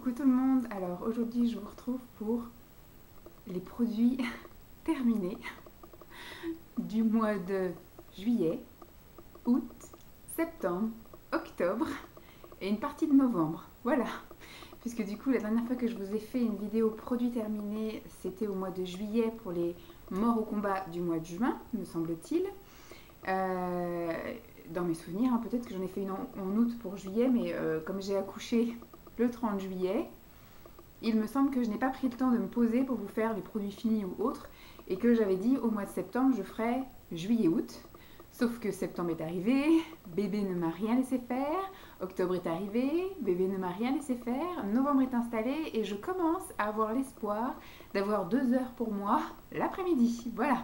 Coucou tout le monde, alors aujourd'hui je vous retrouve pour les produits terminés du mois de juillet, août, septembre, octobre et une partie de novembre. Voilà, puisque du coup la dernière fois que je vous ai fait une vidéo produits terminés, c'était au mois de juillet pour les morts au combat du mois de juin, me semble-t-il. Dans mes souvenirs, hein, peut-être que j'en ai fait une en août pour juillet, mais comme j'ai accouché le 30 juillet, il me semble que je n'ai pas pris le temps de me poser pour vous faire les produits finis ou autres, et que j'avais dit au mois de septembre je ferais juillet-août. Sauf que septembre est arrivé, bébé ne m'a rien laissé faire, octobre est arrivé, bébé ne m'a rien laissé faire, novembre est installé et je commence à avoir l'espoir d'avoir 2 heures pour moi l'après-midi. Voilà.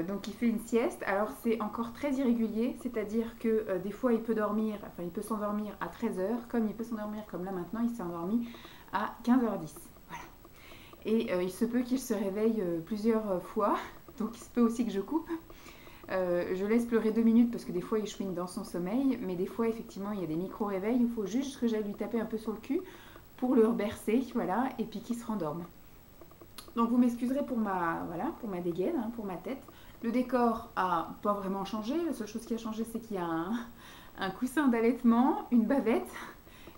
Donc il fait une sieste. Alors c'est encore très irrégulier, c'est-à-dire que des fois il peut dormir, enfin il peut s'endormir à 13 heures, comme il peut s'endormir comme là maintenant, il s'est endormi à 15h10. Voilà. Et il se peut qu'il se réveille plusieurs fois, donc il se peut aussi que je coupe. Je laisse pleurer 2 minutes parce que des fois il chouine dans son sommeil, mais des fois effectivement il y a des micro-réveils, il faut juste que j'aille lui taper un peu sur le cul pour le rebercer, voilà, et puis qu'il se rendorme. Donc vous m'excuserez pour pour ma dégaine, hein, pour ma tête. Le décor a pas vraiment changé, la seule chose qui a changé c'est qu'il y a un coussin d'allaitement, une bavette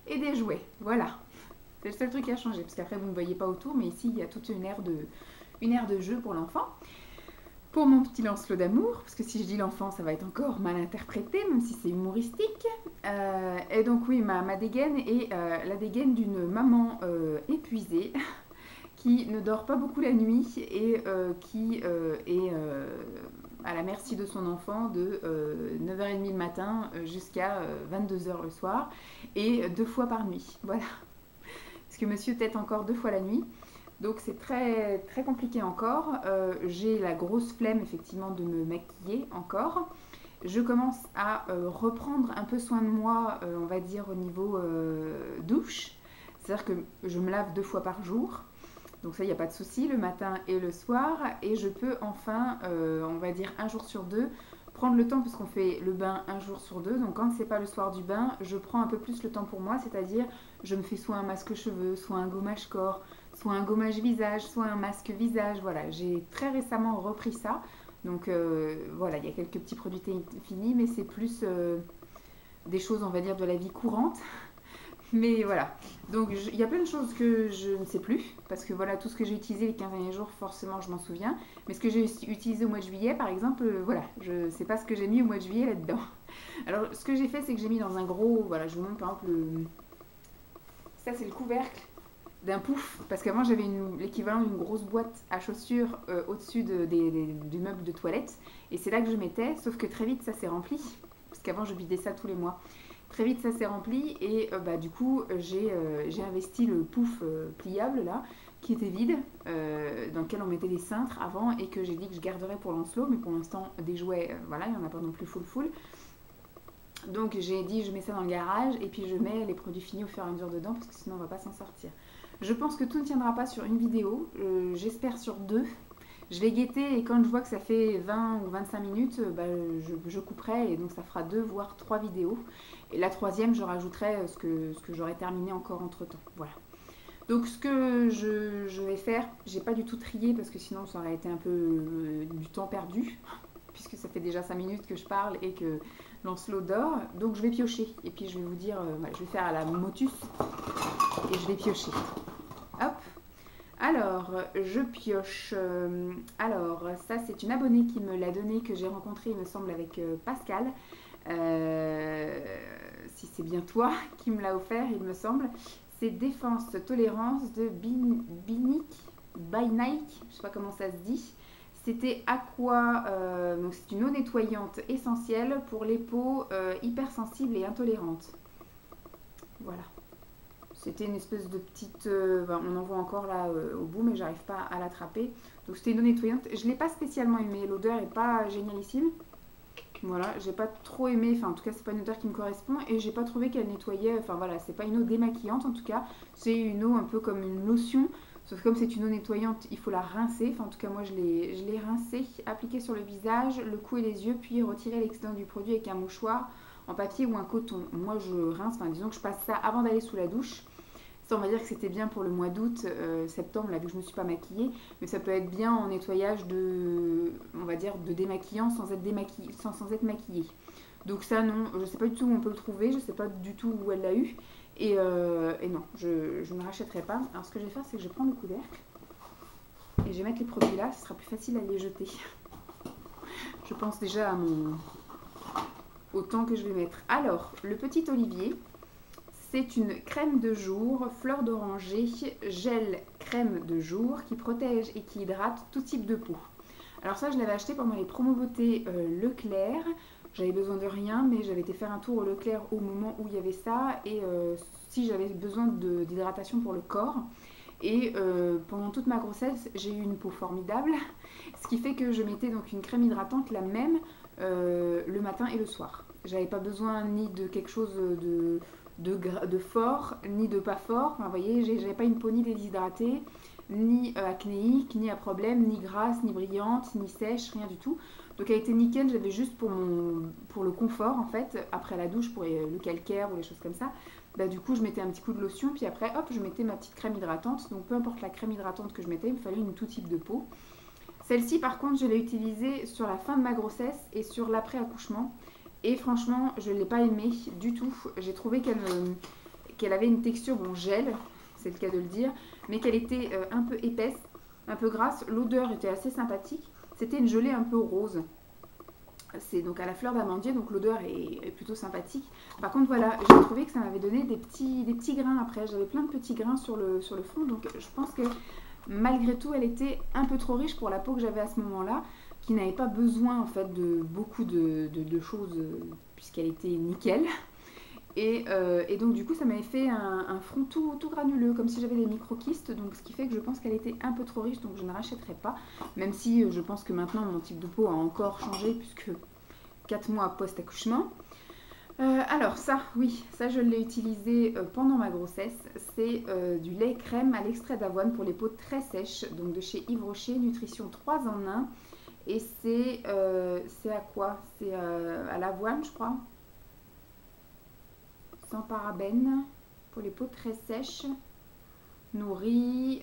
et des jouets, voilà. C'est le seul truc qui a changé, parce qu'après vous ne voyez pas autour, mais ici il y a toute une aire de jeu pour l'enfant. Pour mon petit Lancelot d'amour, parce que si je dis l'enfant, ça va être encore mal interprété, même si c'est humoristique. Et donc oui, ma dégaine est la dégaine d'une maman épuisée, qui ne dort pas beaucoup la nuit et qui est à la merci de son enfant de 9h30 le matin jusqu'à 22h le soir, et 2 fois par nuit. Voilà. Parce que monsieur tète encore 2 fois la nuit. Donc c'est très, très compliqué encore. J'ai la grosse flemme effectivement de me maquiller encore. Je commence à reprendre un peu soin de moi, on va dire au niveau douche. C'est-à-dire que je me lave 2 fois par jour. Donc ça, il n'y a pas de souci, le matin et le soir. Et je peux enfin, on va dire 1 jour sur 2, prendre le temps, puisqu'on fait le bain 1 jour sur 2. Donc quand c'est pas le soir du bain, je prends un peu plus le temps pour moi, c'est-à-dire je me fais soit un masque cheveux, soit un gommage corps, soit un gommage visage, soit un masque visage. Voilà, j'ai très récemment repris ça. Donc voilà, il y a quelques petits produits finis, mais c'est plus des choses, on va dire, de la vie courante. Mais voilà, donc il y a plein de choses que je ne sais plus, parce que voilà, tout ce que j'ai utilisé les 15 derniers jours, forcément je m'en souviens. Mais ce que j'ai utilisé au mois de juillet, par exemple, voilà, je ne sais pas ce que j'ai mis au mois de juillet là-dedans. Alors ce que j'ai fait, c'est que j'ai mis dans un gros, voilà, je vous montre par exemple, ça c'est le couvercle d'un pouf, parce qu'avant j'avais l'équivalent d'une grosse boîte à chaussures au-dessus du meuble de toilette, et c'est là que je mettais, sauf que très vite ça s'est rempli, parce qu'avant je vidais ça tous les mois. Très vite ça s'est rempli et du coup j'ai investi le pouf pliable là qui était vide, dans lequel on mettait des cintres avant et que j'ai dit que je garderais pour Lancelot, mais pour l'instant des jouets, voilà, il n'y en a pas non plus full. Donc j'ai dit je mets ça dans le garage et puis je mets les produits finis au fur et à mesure dedans parce que sinon on va pas s'en sortir. Je pense que tout ne tiendra pas sur une vidéo, j'espère sur 2. Je vais guetter et quand je vois que ça fait 20 ou 25 minutes, je couperai et donc ça fera 2 voire 3 vidéos. Et la troisième, je rajouterai ce que j'aurai terminé encore entre temps. Voilà. Donc ce que je vais faire, j'ai pas du tout trié parce que sinon ça aurait été un peu du temps perdu, puisque ça fait déjà 5 minutes que je parle et que Lancelot dort. Donc je vais piocher et puis je vais vous dire, je vais faire à la Motus et je vais piocher. Hop. Alors, je pioche. Alors, ça, c'est une abonnée qui me l'a donné, que j'ai rencontrée, il me semble, avec Pascal. Si c'est bien toi qui me l'a offert, il me semble. C'est Défense Tolérance de Binic, by Nike, je sais pas comment ça se dit. C'était Aqua, donc c'est une eau nettoyante essentielle pour les peaux hypersensibles et intolérantes. Voilà. C'était une espèce de petite... on en voit encore là au bout, mais j'arrive pas à l'attraper. Donc c'était une eau nettoyante. Je ne l'ai pas spécialement aimée. L'odeur est pas génialissime. Voilà, j'ai pas trop aimé. Enfin, en tout cas, c'est pas une odeur qui me correspond. Et j'ai pas trouvé qu'elle nettoyait... Enfin voilà, c'est pas une eau démaquillante en tout cas. C'est une eau un peu comme une lotion. Sauf que comme c'est une eau nettoyante, il faut la rincer. Enfin, en tout cas, moi, je l'ai rincée, appliquée sur le visage, le cou et les yeux, puis retirer l'excédent du produit avec un mouchoir en papier ou un coton. Moi, je rince, enfin, disons que je passe ça avant d'aller sous la douche. Ça, on va dire que c'était bien pour le mois d'août, septembre, là, vu que je ne me suis pas maquillée. Mais ça peut être bien en nettoyage de, on va dire, de démaquillant sans être maquillée. Donc ça, non, je ne sais pas du tout où on peut le trouver, je ne sais pas du tout où elle l'a eu. Et non, je ne rachèterai pas. Alors ce que je vais faire, c'est que je vais prendre le couvercle. Et je vais mettre les produits là, ce sera plus facile à les jeter. Je pense déjà au temps que je vais mettre. Alors, le petit olivier, c'est une crème de jour, fleur d'oranger, gel crème de jour qui protège et qui hydrate tout type de peau. Alors ça, je l'avais acheté pendant les promos beauté Leclerc. J'avais besoin de rien, mais j'avais été faire un tour au Leclerc au moment où il y avait ça. Et si j'avais besoin d'hydratation pour le corps. Et pendant toute ma grossesse, j'ai eu une peau formidable. Ce qui fait que je mettais donc une crème hydratante la même le matin et le soir. J'avais pas besoin ni de quelque chose de fort, ni de pas fort. Enfin, vous voyez, j'avais pas une peau ni déshydratée, ni acnéique, ni à problème, ni grasse, ni brillante, ni sèche, rien du tout. Donc elle était nickel, j'avais juste pour le confort en fait, après la douche pour le calcaire ou les choses comme ça. Bah, du coup je mettais un petit coup de lotion, puis après hop je mettais ma petite crème hydratante. Donc peu importe la crème hydratante que je mettais, il me fallait une tout type de peau. Celle-ci par contre je l'ai utilisée sur la fin de ma grossesse et sur l'après-accouchement. Et franchement je ne l'ai pas aimée du tout. J'ai trouvé qu'elle avait une texture, bon gel, c'est le cas de le dire, mais qu'elle était un peu épaisse, un peu grasse. L'odeur était assez sympathique. C'était une gelée un peu rose. C'est donc à la fleur d'amandier, donc l'odeur est plutôt sympathique. Par contre, voilà, j'ai trouvé que ça m'avait donné des petits grains après. J'avais plein de petits grains sur le front, donc je pense que malgré tout, elle était un peu trop riche pour la peau que j'avais à ce moment-là, qui n'avait pas besoin en fait de beaucoup de choses, puisqu'elle était nickel. Et donc du coup ça m'avait fait un front tout granuleux, comme si j'avais des micro-kystes, donc ce qui fait que je pense qu'elle était un peu trop riche, donc je ne rachèterai pas, même si je pense que maintenant mon type de peau a encore changé, puisque 4 mois post-accouchement. Alors ça, oui, ça je l'ai utilisé pendant ma grossesse, c'est du lait crème à l'extrait d'avoine pour les peaux très sèches, donc de chez Yves Rocher, nutrition 3 en 1, et c'est à quoi? C'est à l'avoine je crois. Sans parabènes, pour les peaux très sèches, nourries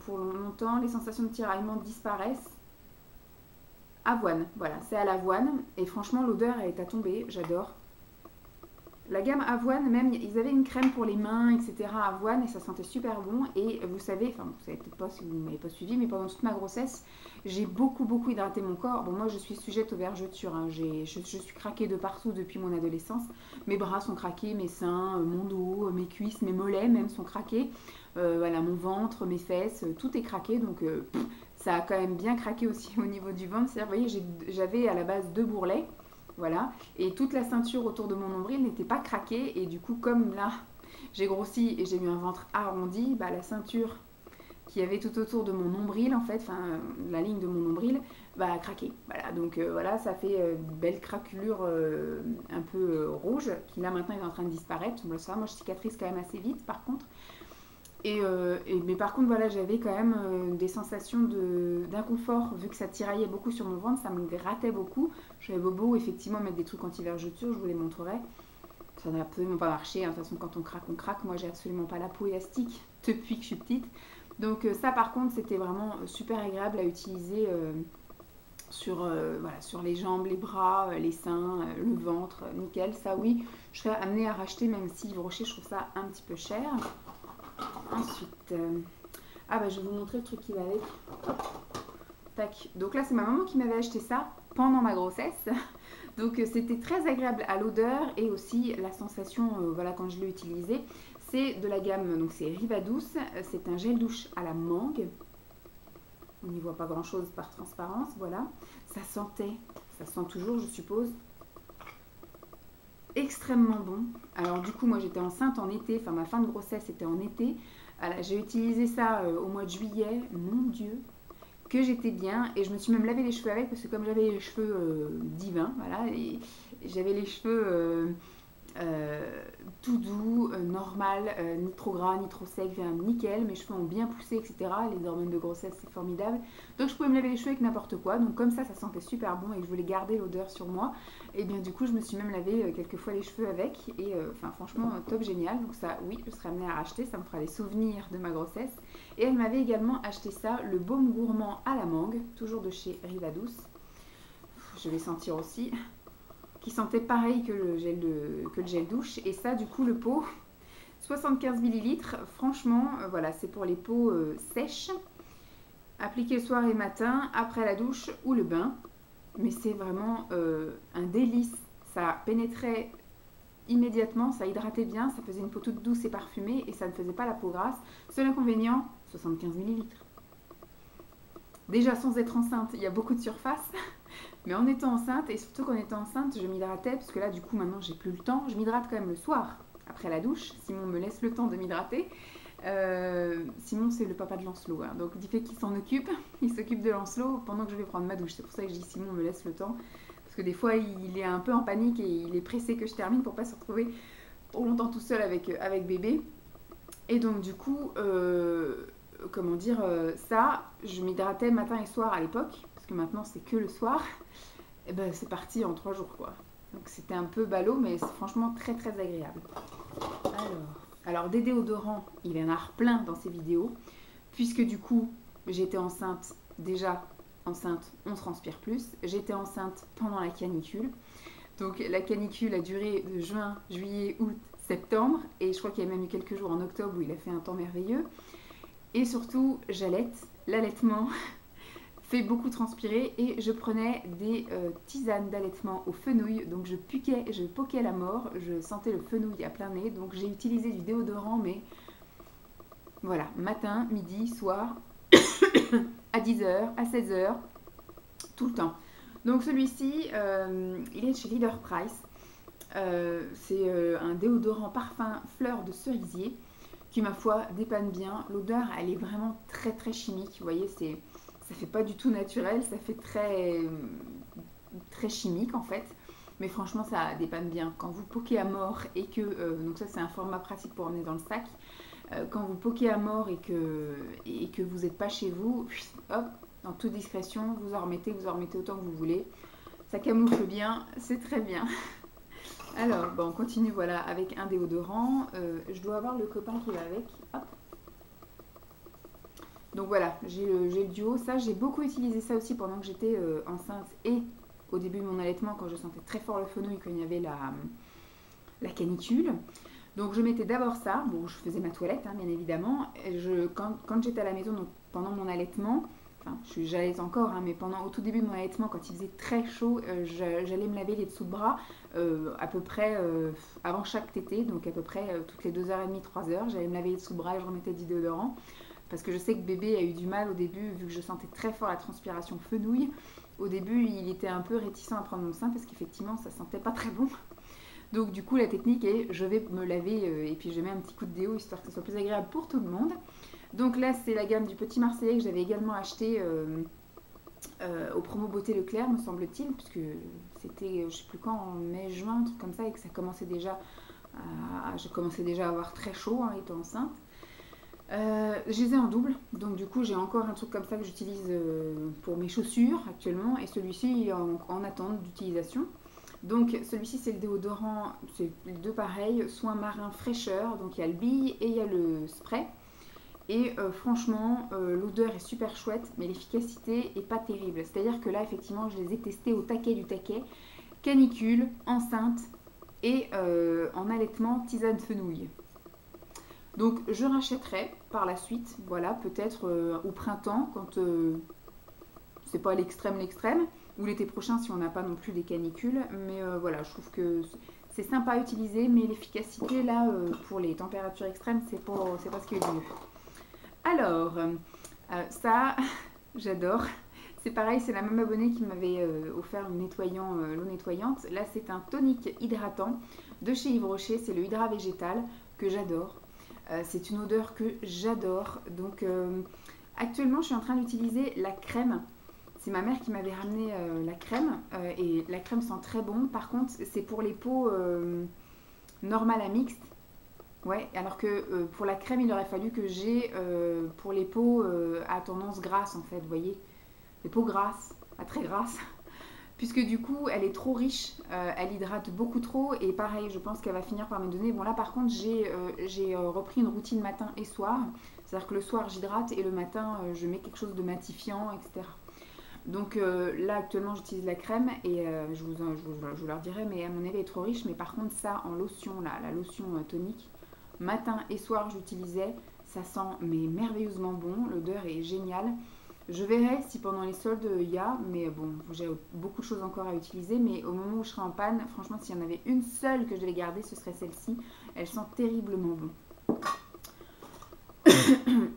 pour longtemps, les sensations de tiraillement disparaissent. Avoine, voilà, c'est à l'avoine, et franchement l'odeur elle est à tomber, j'adore. La gamme avoine, même ils avaient une crème pour les mains, etc. avoine, et ça sentait super bon. Et vous savez, enfin vous savez peut-être pas si vous ne m'avez pas suivi, mais pendant toute ma grossesse, j'ai beaucoup hydraté mon corps. Bon, moi je suis sujette aux vergetures, hein. Je suis craquée de partout depuis mon adolescence. Mes bras sont craqués, mes seins, mon dos, mes cuisses, mes mollets même sont craqués. Voilà, mon ventre, mes fesses, tout est craqué, donc ça a quand même bien craqué aussi au niveau du ventre. C'est-à-dire, vous voyez, j'avais à la base 2 bourrelets. Voilà, et toute la ceinture autour de mon nombril n'était pas craquée, et du coup comme là j'ai grossi et j'ai eu un ventre arrondi, bah, la ceinture qui avait tout autour de mon nombril en fait, enfin la ligne de mon nombril, a craqué. Voilà, donc voilà, ça fait une belle craquelure un peu rouge qui là maintenant est en train de disparaître. Bon, ça, moi je cicatrise quand même assez vite par contre. Mais par contre, voilà, j'avais quand même des sensations d'inconfort, vu que ça tiraillait beaucoup sur mon ventre, ça me grattait beaucoup. J'avais beau effectivement mettre des trucs anti-vergeture, je vous les montrerai. Ça n'a absolument pas marché, hein. De toute façon, quand on craque, on craque. Moi, j'ai absolument pas la peau élastique depuis que je suis petite. Donc ça, par contre, c'était vraiment super agréable à utiliser voilà, sur les jambes, les bras, les seins, le ventre, nickel. Ça, oui, je serais amenée à racheter, même si Yves Rocher, je trouve ça un petit peu cher. Ensuite, je vais vous montrer le truc qui va avec. Tac. Donc là, c'est ma maman qui m'avait acheté ça pendant ma grossesse. Donc c'était très agréable à l'odeur et aussi la sensation, voilà, quand je l'ai utilisé. C'est de la gamme, donc c'est Rivadouce. C'est un gel douche à la mangue. On n'y voit pas grand chose par transparence, voilà. Ça sent toujours, je suppose, extrêmement bon. Alors du coup moi j'étais enceinte en été, enfin ma fin de grossesse était en été. J'ai utilisé ça au mois de juillet, mon Dieu, que j'étais bien, et je me suis même lavé les cheveux avec, parce que comme j'avais les cheveux divins, voilà, et j'avais les cheveux tout doux, normal, ni trop gras, ni trop sec, nickel, mes cheveux ont bien poussé, etc. Les hormones de grossesse, c'est formidable. Donc je pouvais me laver les cheveux avec n'importe quoi, donc comme ça sentait super bon et que je voulais garder l'odeur sur moi, et bien du coup je me suis même lavé quelques fois les cheveux avec, et enfin franchement top, génial. Donc ça, oui, je serais amenée à racheter, ça me fera des souvenirs de ma grossesse. Et elle m'avait également acheté ça, le baume gourmand à la mangue, toujours de chez Riva Douce. Je vais sentir aussi, qui sentait pareil que le gel douche. Et ça, du coup, le pot, 75 millilitres. Franchement, voilà, c'est pour les peaux sèches. Appliquer le soir et matin, après la douche ou le bain. Mais c'est vraiment un délice. Ça pénétrait immédiatement, ça hydratait bien, ça faisait une peau toute douce et parfumée et ça ne faisait pas la peau grasse. Seul inconvénient, 75 millilitres. Déjà, sans être enceinte, il y a beaucoup de surface. Mais en étant enceinte, et surtout qu'en étant enceinte, je m'hydratais, parce que là, du coup, maintenant, j'ai plus le temps. Je m'hydrate quand même le soir, après la douche. Simon me laisse le temps de m'hydrater. Simon, c'est le papa de Lancelot. Hein. Donc, il fait qu'il s'en occupe. Il s'occupe de Lancelot pendant que je vais prendre ma douche. C'est pour ça que je dis Simon me laisse le temps. Parce que des fois, il est un peu en panique et il est pressé que je termine pour pas se retrouver trop longtemps tout seul avec bébé. Et donc, du coup, comment dire, ça, je m'hydratais matin et soir à l'époque. Parce que maintenant, c'est que le soir. Et ben c'est parti en 3 jours quoi. Donc c'était un peu ballot mais c'est franchement très très agréable. Alors des déodorants, il y en a plein dans ces vidéos. Puisque du coup j'étais enceinte, déjà enceinte on transpire plus. J'étais enceinte pendant la canicule. Donc la canicule a duré de juin, juillet, août, septembre. Et je crois qu'il y a même eu quelques jours en octobre où il a fait un temps merveilleux. Et surtout j'allaite, l'allaitement fait beaucoup transpirer et je prenais des tisanes d'allaitement au fenouil, donc je poquais la mort, je sentais le fenouil à plein nez, donc j'ai utilisé du déodorant, mais voilà, matin, midi, soir, à 10h, à 16h, tout le temps. Donc celui-ci, il est chez Leader Price, c'est un déodorant parfum fleur de cerisier qui ma foi dépanne bien, l'odeur elle est vraiment très très chimique, vous voyez, ça fait pas du tout naturel, ça fait très, très chimique en fait. Mais franchement, ça dépanne bien. Quand vous poquez à mort et que... donc ça, c'est un format pratique pour emmener dans le sac. Quand vous poquez à mort et que vous n'êtes pas chez vous, hop, en toute discrétion, vous en remettez autant que vous voulez. Ça camoufle bien, c'est très bien. Alors, bon, on continue voilà, avec un déodorant. Je dois avoir le copain qui va avec. Hop. Donc voilà, j'ai le duo. Ça, j'ai beaucoup utilisé ça aussi pendant que j'étais enceinte et au début de mon allaitement, quand je sentais très fort le fenouil, quand il y avait la canicule. Donc je mettais d'abord ça. Bon, je faisais ma toilette, hein, bien évidemment. Quand j'étais à la maison, donc pendant mon allaitement, enfin, j'allaite encore, hein, mais au tout début de mon allaitement, quand il faisait très chaud, j'allais me laver les dessous de bras à peu près avant chaque tétée, donc à peu près toutes les 2h30, 3h. J'allais me laver les dessous de bras et je remettais du déodorant. Parce que je sais que bébé a eu du mal au début, vu que je sentais très fort la transpiration fenouil. Au début, il était un peu réticent à prendre mon sein parce qu'effectivement, ça sentait pas très bon. Donc du coup, la technique est, je vais me laver et puis je mets un petit coup de déo histoire que ce soit plus agréable pour tout le monde. Donc là, c'est la gamme du Petit Marseillais que j'avais également acheté au promo Beauté Leclerc, me semble-t-il, puisque c'était, je sais plus quand, en mai-juin, un truc comme ça, et que ça commençait déjà je commençais déjà à avoir très chaud en étant enceinte. Je les ai en double, donc du coup j'ai encore un truc comme ça que j'utilise pour mes chaussures actuellement, et celui-ci est en attente d'utilisation. Donc celui-ci c'est le déodorant, c'est les deux pareils, soin marin fraîcheur, donc il y a le bille et il y a le spray. Et franchement l'odeur est super chouette, mais l'efficacité est pas terrible. C'est-à-dire que là effectivement je les ai testés au taquet du taquet, canicule, enceinte et en allaitement tisane fenouil. Donc je rachèterai par la suite, voilà, peut-être au printemps, quand c'est pas l'extrême, ou l'été prochain si on n'a pas non plus des canicules. Mais voilà, je trouve que c'est sympa à utiliser, mais l'efficacité là, pour les températures extrêmes, c'est pas ce qui est mieux. Alors, ça, j'adore. C'est pareil, c'est la même abonnée qui m'avait offert l'eau nettoyante. Là, c'est un tonique hydratant de chez Yves Rocher, c'est le Hydra Végétal que j'adore. C'est une odeur que j'adore. Donc actuellement je suis en train d'utiliser la crème. C'est ma mère qui m'avait ramené la crème et la crème sent très bon. Par contre c'est pour les peaux normal à mixte. Ouais, alors que pour la crème, il aurait fallu que j'ai pour les peaux à tendance grasse en fait, vous voyez. Les peaux grasses, pas très grasses. Puisque du coup, elle est trop riche, elle hydrate beaucoup trop. Et pareil, je pense qu'elle va finir par me donner. Bon là par contre, j'ai repris une routine matin et soir. C'est-à-dire que le soir, j'hydrate et le matin, je mets quelque chose de matifiant, etc. Donc là actuellement j'utilise la crème et je vous leur dirai, mais à mon avis elle est trop riche. Mais par contre ça en lotion, là, la lotion tonique, matin et soir j'utilisais, ça sent mais merveilleusement bon, l'odeur est géniale. Je verrai si pendant les soldes il y a, mais bon j'ai beaucoup de choses encore à utiliser, mais au moment où je serai en panne, franchement s'il y en avait une seule que je devais garder, ce serait celle-ci. Elle sent terriblement bon.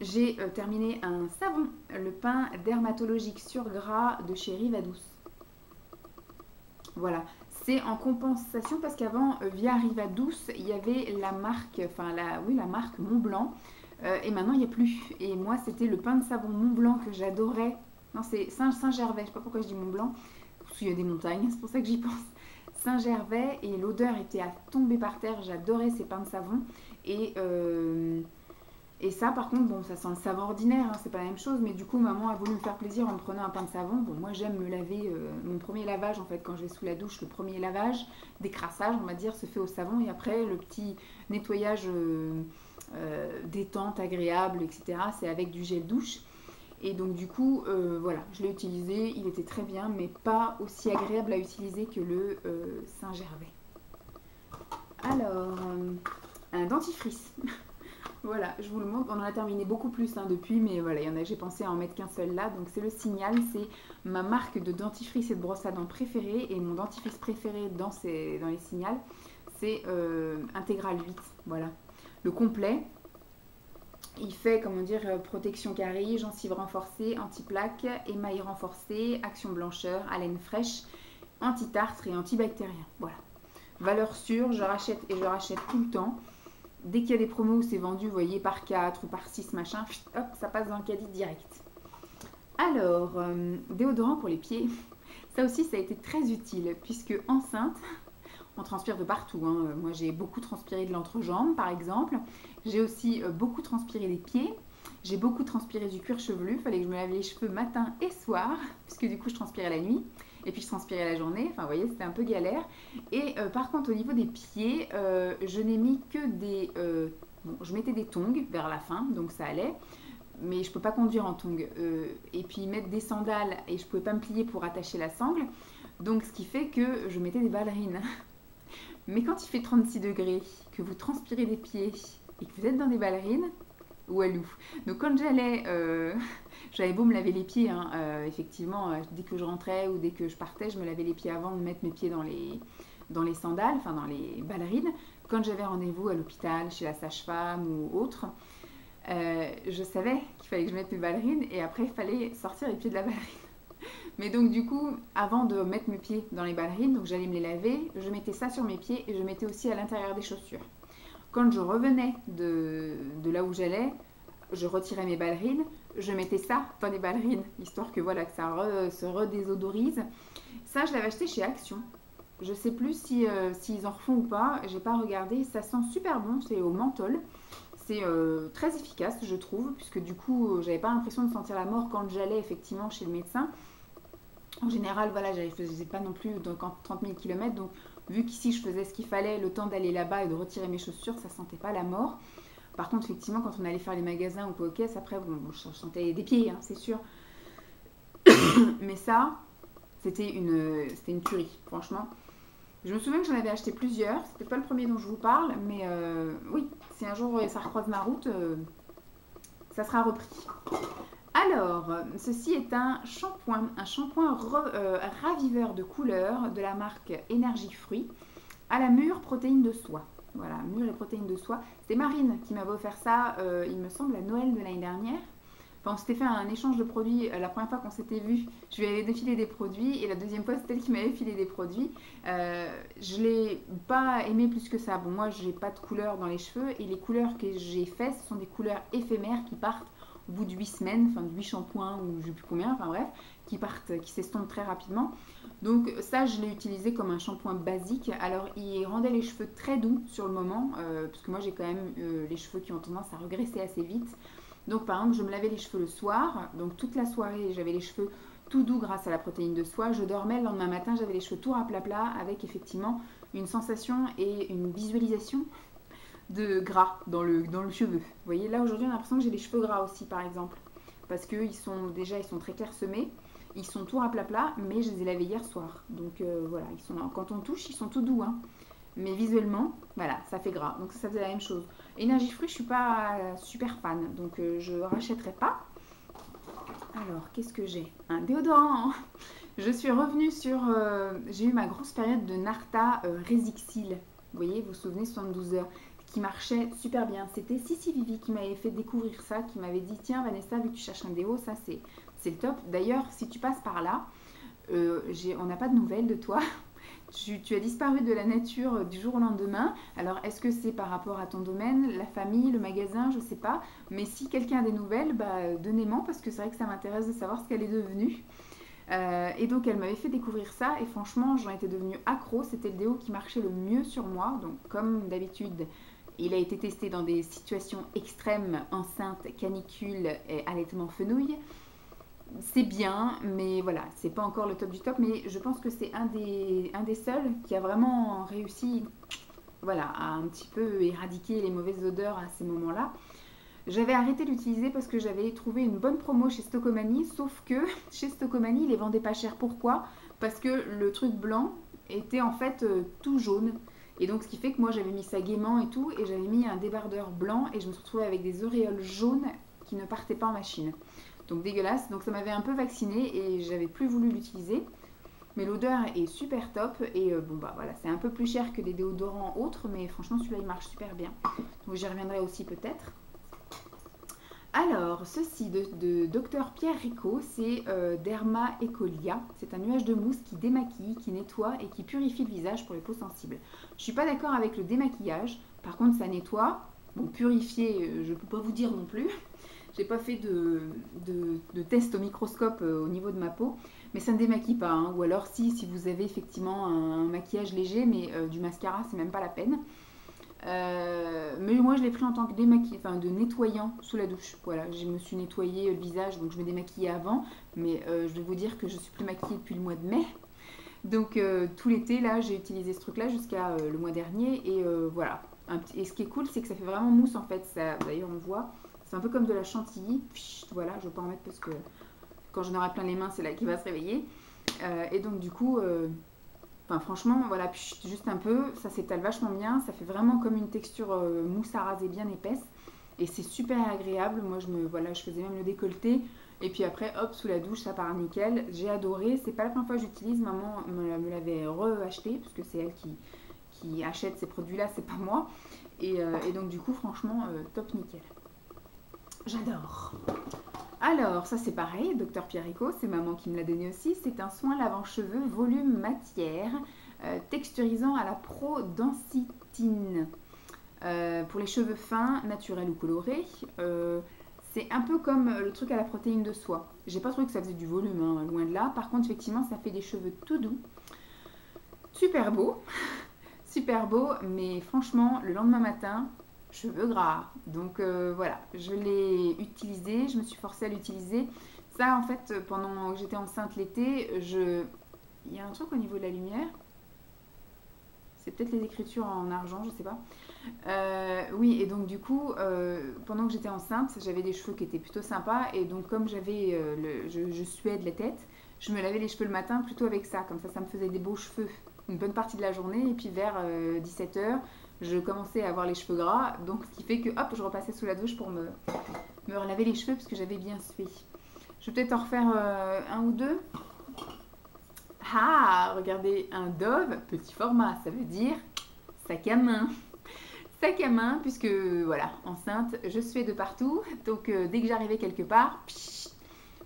J'ai terminé un savon, le pain dermatologique sur gras de chez Rivadouce. Voilà, c'est en compensation parce qu'avant, via Rivadouce, il y avait la marque, la marque Montblanc. Et maintenant, il n'y a plus. Et moi, c'était le pain de savon Montblanc que j'adorais. Non, c'est Saint-Gervais, je ne sais pas pourquoi je dis Montblanc, parce qu'il y a des montagnes, c'est pour ça que j'y pense. Saint-Gervais, et l'odeur était à tomber par terre, j'adorais ces pains de savon. Et ça, par contre, bon, ça sent le savon ordinaire, hein, c'est pas la même chose, mais du coup, maman a voulu me faire plaisir en me prenant un pain de savon. Bon, moi, j'aime me laver, mon premier lavage, en fait, quand je vais sous la douche, le premier lavage, décrassage, on va dire, se fait au savon, et après, le petit nettoyage détente, agréable, etc., c'est avec du gel douche. Et donc, du coup, voilà, je l'ai utilisé, il était très bien, mais pas aussi agréable à utiliser que le Saint-Gervais. Alors, un dentifrice. Voilà, je vous le montre. On en a terminé beaucoup plus depuis, mais voilà, j'ai pensé à en mettre qu'un seul là. Donc c'est le Signal, c'est ma marque de dentifrice et de brosse à dents préférée. Et mon dentifrice préféré dans les Signal, c'est Intégral 8. Voilà, le complet. Il fait, comment dire, protection carie, gencive renforcée, anti-plaque, émail renforcé, action blancheur, haleine fraîche, anti-tartre et antibactérien. Voilà, valeur sûre, je rachète et je rachète tout le temps. Dès qu'il y a des promos où c'est vendu, vous voyez, par 4 ou par 6, machin, hop, ça passe dans le caddie direct. Alors, déodorant pour les pieds. Ça aussi, ça a été très utile, puisque enceinte, on transpire de partout. Hein. Moi, j'ai beaucoup transpiré de l'entrejambe, par exemple. J'ai aussi beaucoup transpiré des pieds. J'ai beaucoup transpiré du cuir chevelu. Il fallait que je me lave les cheveux matin et soir, puisque du coup, je transpirais la nuit. Et puis, je transpirais la journée. Enfin, vous voyez, c'était un peu galère. Et par contre, au niveau des pieds, je n'ai mis que des... bon, je mettais des tongs vers la fin, donc ça allait. Mais je ne peux pas conduire en tongs. Et puis, mettre des sandales, et je ne pouvais pas me plier pour attacher la sangle. Donc, ce qui fait que je mettais des ballerines. Mais quand il fait 36 degrés, que vous transpirez des pieds et que vous êtes dans des ballerines, walou. Donc quand j'avais beau me laver les pieds, hein, effectivement, dès que je rentrais ou dès que je partais, je me lavais les pieds avant de mettre mes pieds dans les sandales, enfin dans les ballerines. Quand j'avais rendez-vous à l'hôpital, chez la sage-femme ou autre, je savais qu'il fallait que je mette mes ballerines et après il fallait sortir les pieds de la ballerine. Mais donc du coup, avant de mettre mes pieds dans les ballerines, donc j'allais me les laver, je mettais ça sur mes pieds et je mettais aussi à l'intérieur des chaussures. Quand je revenais de là où j'allais, je retirais mes ballerines, je mettais ça dans les ballerines, histoire que voilà, que ça se redésodorise. Ça, je l'avais acheté chez Action. Je sais plus s'ils en refont ou pas, j'ai pas regardé. Ça sent super bon, c'est au menthol. C'est très efficace, je trouve, puisque du coup, j'avais pas l'impression de sentir la mort quand j'allais effectivement chez le médecin. En général, voilà, je faisais pas non plus 30 000 km, donc vu qu'ici je faisais ce qu'il fallait, le temps d'aller là-bas et de retirer mes chaussures, ça sentait pas la mort. Par contre, effectivement, quand on allait faire les magasins ou quoi aux caisses, après, bon, je sentais des pieds, hein, c'est sûr. Mais ça, c'était une tuerie, franchement. Je me souviens que j'en avais acheté plusieurs. C'était pas le premier dont je vous parle, mais oui, si un jour ça recroise ma route, ça sera repris. Alors, ceci est un shampoing raviveur de couleur de la marque Énergie Fruits à la mûre protéine de soie. Voilà, mûre et protéines de soie. C'était Marine qui m'avait offert ça, il me semble, à Noël de l'année dernière. Enfin, on s'était fait un échange de produits. La première fois qu'on s'était vu, je lui avais défilé des produits. Et la deuxième fois, c'est elle qui m'avait filé des produits. Je ne l'ai pas aimé plus que ça. Bon, moi, je n'ai pas de couleur dans les cheveux. Et les couleurs que j'ai faites, ce sont des couleurs éphémères qui partent au bout de 8 semaines, enfin de 8 shampoings ou je sais plus combien, enfin bref, qui s'estompent très rapidement. Donc ça, je l'ai utilisé comme un shampoing basique. Alors, il rendait les cheveux très doux sur le moment, parce que moi, j'ai quand même les cheveux qui ont tendance à regresser assez vite. Donc, par exemple, je me lavais les cheveux le soir. Donc, toute la soirée, j'avais les cheveux tout doux grâce à la protéine de soie. Je dormais, le lendemain matin, j'avais les cheveux tout raplapla avec effectivement une sensation et une visualisation de gras dans le cheveu. Vous voyez, là, aujourd'hui, on a l'impression que j'ai les cheveux gras aussi, par exemple. Parce qu'ils sont très clairsemés. Ils sont tout raplapla, mais je les ai lavés hier soir. Donc voilà, quand on touche, ils sont tout doux. Hein. Mais visuellement, voilà, ça fait gras. Donc ça faisait la même chose. Énergie fruit, je suis pas super fan. Donc je rachèterai pas. Alors, qu'est-ce que j'ai? Un déodorant. Je suis revenue sur... j'ai eu ma grosse période de Narta Resixil. Vous voyez, vous vous souvenez, 72 heures. Qui marchait super bien. C'était Sissi Vivi qui m'avait fait découvrir ça, qui m'avait dit tiens Vanessa, vu que tu cherches un déo, ça c'est le top. D'ailleurs, si tu passes par là, on n'a pas de nouvelles de toi. Tu as disparu de la nature du jour au lendemain. Alors, est-ce que c'est par rapport à ton domaine, la famille, le magasin, je ne sais pas. Mais si quelqu'un a des nouvelles, donnez-moi parce que c'est vrai que ça m'intéresse de savoir ce qu'elle est devenue. Et donc elle m'avait fait découvrir ça et franchement j'en étais devenue accro. C'était le déo qui marchait le mieux sur moi. Donc comme d'habitude, il a été testé dans des situations extrêmes, enceinte, canicule et allaitement fenouil. C'est bien, mais voilà, c'est pas encore le top du top. Mais je pense que c'est un des seuls qui a vraiment réussi, voilà, à un petit peu éradiquer les mauvaises odeurs à ces moments-là. J'avais arrêté d'utiliser parce que j'avais trouvé une bonne promo chez Stocomanie, sauf que chez Stocomanie, ils les vendaient pas cher. Pourquoi? Parce que le truc blanc était en fait tout jaune. Et donc, ce qui fait que moi, j'avais mis ça gaiement et tout, et j'avais mis un débardeur blanc, et je me suis retrouvée avec des auréoles jaunes qui ne partaient pas en machine. Donc, dégueulasse. Donc, ça m'avait un peu vaccinée, et j'avais plus voulu l'utiliser. Mais l'odeur est super top, et bon, bah voilà, c'est un peu plus cher que des déodorants autres, mais franchement, celui-là, il marche super bien. Donc, j'y reviendrai aussi peut-être. Alors, ceci de Dr Pierre Rico, c'est Derma Ecolia. C'est un nuage de mousse qui démaquille, qui nettoie et qui purifie le visage pour les peaux sensibles. Je ne suis pas d'accord avec le démaquillage. Par contre, ça nettoie. Bon, purifier, je ne peux pas vous dire non plus. J'ai pas fait de test au microscope au niveau de ma peau. Mais ça ne démaquille pas. Hein. Ou alors si vous avez effectivement un maquillage léger, mais du mascara, c'est même pas la peine. Mais moi je l'ai pris en tant que de nettoyant sous la douche. Voilà, je me suis nettoyé le visage, donc je me démaquillais avant, mais je vais vous dire que je suis plus maquillée depuis le mois de mai. Donc tout l'été là, j'ai utilisé ce truc-là jusqu'à le mois dernier et voilà. Et ce qui est cool, c'est que ça fait vraiment mousse en fait. D'ailleurs on voit, c'est un peu comme de la chantilly. Voilà, je vais pas en mettre parce que quand j'en aurai plein les mains, c'est là qu'il va se réveiller. Et donc du coup. Enfin, franchement, voilà, juste un peu, ça s'étale vachement bien, ça fait vraiment comme une texture mousse à raser bien épaisse et c'est super agréable. Moi, je faisais même le décolleté et puis après, hop, sous la douche, ça part nickel. J'ai adoré, c'est pas la première fois que j'utilise, maman me l'avait re-acheté parce que c'est elle qui achète ces produits-là, c'est pas moi. Et donc, du coup, franchement, top nickel. J'adore. Alors, ça c'est pareil, Dr Pierre Rico, c'est maman qui me l'a donné aussi. C'est un soin lavant-cheveux volume matière, texturisant à la pro-densitine. Pour les cheveux fins, naturels ou colorés. C'est un peu comme le truc à la protéine de soie. J'ai pas trouvé que ça faisait du volume, hein, loin de là. Par contre, effectivement, ça fait des cheveux tout doux. Super beau. Super beau, mais franchement, le lendemain matin, cheveux gras. Donc voilà, je l'ai utilisé, je me suis forcée à l'utiliser. Ça, en fait, pendant que j'étais enceinte l'été, il y a un truc au niveau de la lumière. C'est peut-être les écritures en argent, je sais pas. Oui, et donc du coup, pendant que j'étais enceinte, j'avais des cheveux qui étaient plutôt sympas. Et donc comme je suais de la tête, je me lavais les cheveux le matin plutôt avec ça. Comme ça me faisait des beaux cheveux une bonne partie de la journée. Et puis vers 17h, je commençais à avoir les cheveux gras. Donc ce qui fait que hop, je repassais sous la douche pour me relaver les cheveux parce que j'avais bien sué. Je vais peut-être en refaire un ou deux. Ah, regardez, un Dove, petit format, ça veut dire sac à main. Sac à main, puisque voilà, enceinte, je suais de partout. Donc dès que j'arrivais quelque part,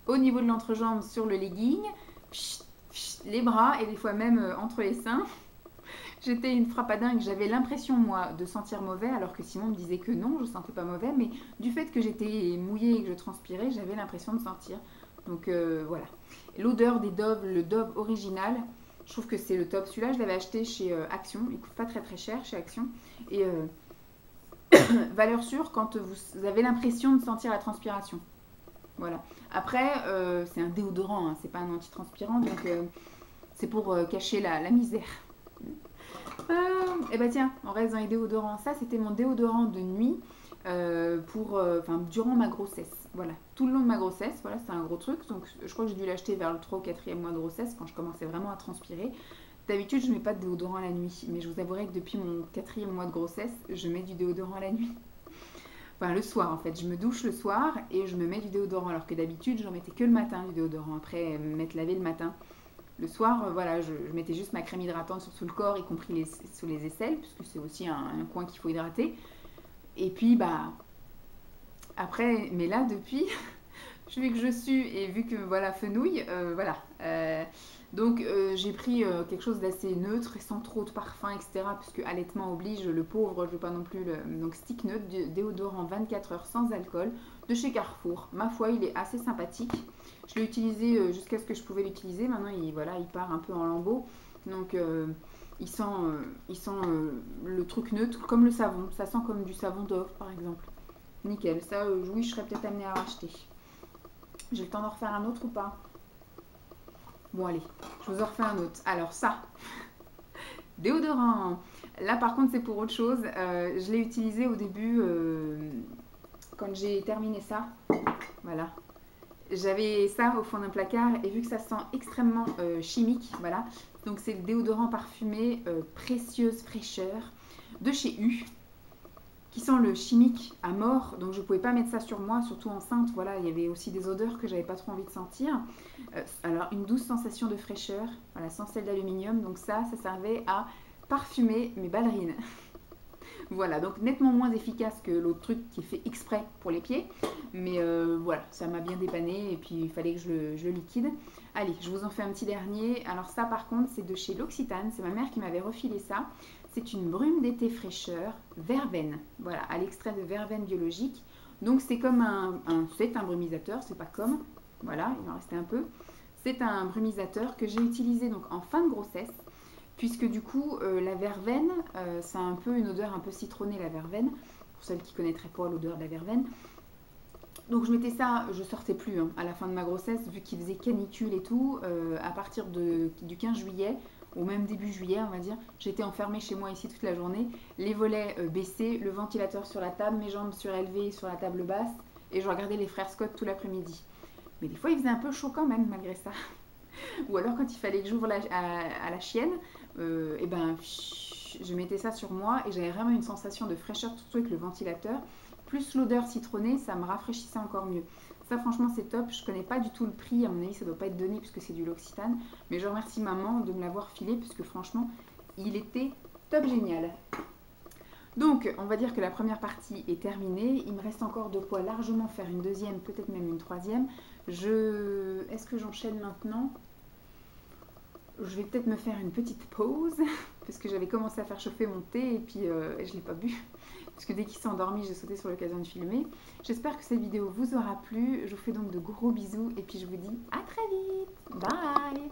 au niveau de l'entrejambe sur le legging, les bras et des fois même entre les seins. J'étais une frappadingue, j'avais l'impression moi de sentir mauvais alors que Simon me disait que non, je sentais pas mauvais, mais du fait que j'étais mouillée et que je transpirais, j'avais l'impression de sentir. Donc voilà. L'odeur des Dove, le Dove original, je trouve que c'est le top. Celui-là, je l'avais acheté chez Action, il coûte pas très très cher chez Action. Et valeur sûre quand vous avez l'impression de sentir la transpiration. Voilà. Après, c'est un déodorant, hein, c'est pas un antitranspirant, donc c'est pour cacher la misère. Et bah tiens, on reste dans les déodorants. Ça, c'était mon déodorant de nuit durant ma grossesse. Voilà, tout le long de ma grossesse. Voilà, c'est un gros truc. Donc, je crois que j'ai dû l'acheter vers le 3 ou 4e mois de grossesse quand je commençais vraiment à transpirer. D'habitude, je mets pas de déodorant la nuit, mais je vous avouerai que depuis mon 4e mois de grossesse, je mets du déodorant la nuit. Enfin, le soir en fait. Je me douche le soir et je me mets du déodorant. Alors que d'habitude, j'en mettais que le matin du déodorant. Après, m'être lavé le matin. Le soir, voilà, je mettais juste ma crème hydratante sur tout le corps, y compris sous les aisselles, puisque c'est aussi un coin qu'il faut hydrater. Et puis, bah, après, mais là, depuis, vu que je sue et vu que, voilà, fenouil, voilà. Donc, j'ai pris quelque chose d'assez neutre et sans trop de parfum, etc. Puisque allaitement oblige, le pauvre, je veux pas non plus Donc, stick neutre, déodorant 24 heures sans alcool, de chez Carrefour. Ma foi, il est assez sympathique. Je l'ai utilisé jusqu'à ce que je pouvais l'utiliser. Maintenant, voilà, il part un peu en lambeaux. Donc, il sent le truc neutre, comme le savon. Ça sent comme du savon Dove, par exemple. Nickel. Ça, oui, je serais peut-être amenée à racheter. J'ai le temps d'en refaire un autre ou pas? Bon, allez, je vous en refais un autre. Alors, ça, déodorant. Là, par contre, c'est pour autre chose. Je l'ai utilisé au début, quand j'ai terminé ça. Voilà. J'avais ça au fond d'un placard et vu que ça sent extrêmement chimique, voilà. Donc, c'est le déodorant parfumé Précieuse Fraîcheur de chez U, qui sent le chimique à mort. Donc, je ne pouvais pas mettre ça sur moi, surtout enceinte. Voilà, il y avait aussi des odeurs que j'avais pas trop envie de sentir. Alors, une douce sensation de fraîcheur, voilà, sans celle d'aluminium. Donc, ça servait à parfumer mes ballerines. Voilà, donc nettement moins efficace que l'autre truc qui est fait exprès pour les pieds. Mais voilà, ça m'a bien dépanné et puis il fallait que je le liquide. Allez, je vous en fais un petit dernier. Alors ça par contre, c'est de chez L'Occitane. C'est ma mère qui m'avait refilé ça. C'est une brume d'été fraîcheur verveine. Voilà, à l'extrait de verveine biologique. Donc c'est comme c'est un brumisateur, c'est pas comme. Voilà, il en restait un peu. C'est un brumisateur que j'ai utilisé donc en fin de grossesse. Puisque du coup, la verveine, ça a un peu une odeur un peu citronnée, la verveine, pour celles qui ne connaîtraient pas l'odeur de la verveine. Donc je mettais ça, je sortais plus à la fin de ma grossesse, vu qu'il faisait canicule et tout, à partir du 15 juillet, ou même début juillet, on va dire, j'étais enfermée chez moi ici toute la journée, les volets baissés, le ventilateur sur la table, mes jambes surélevées sur la table basse, et je regardais les frères Scott tout l'après-midi. Mais des fois, il faisait un peu chaud quand même, malgré ça. Ou alors quand il fallait que j'ouvre à la chienne, et ben je mettais ça sur moi et j'avais vraiment une sensation de fraîcheur, surtout avec le ventilateur. Plus l'odeur citronnée, ça me rafraîchissait encore mieux. Ça franchement c'est top, je connais pas du tout le prix, à mon avis ça doit pas être donné puisque c'est du L'Occitane. Mais je remercie maman de me l'avoir filé puisque franchement il était top génial. Donc on va dire que la première partie est terminée, il me reste encore de quoi largement faire une deuxième, peut-être même une troisième. Est-ce que j'enchaîne maintenant? Je vais peut-être me faire une petite pause parce que j'avais commencé à faire chauffer mon thé et puis je ne l'ai pas bu parce que dès qu'il s'est endormi j'ai sauté sur l'occasion de filmer. J'espère que cette vidéo vous aura plu, je vous fais donc de gros bisous et puis je vous dis à très vite, bye.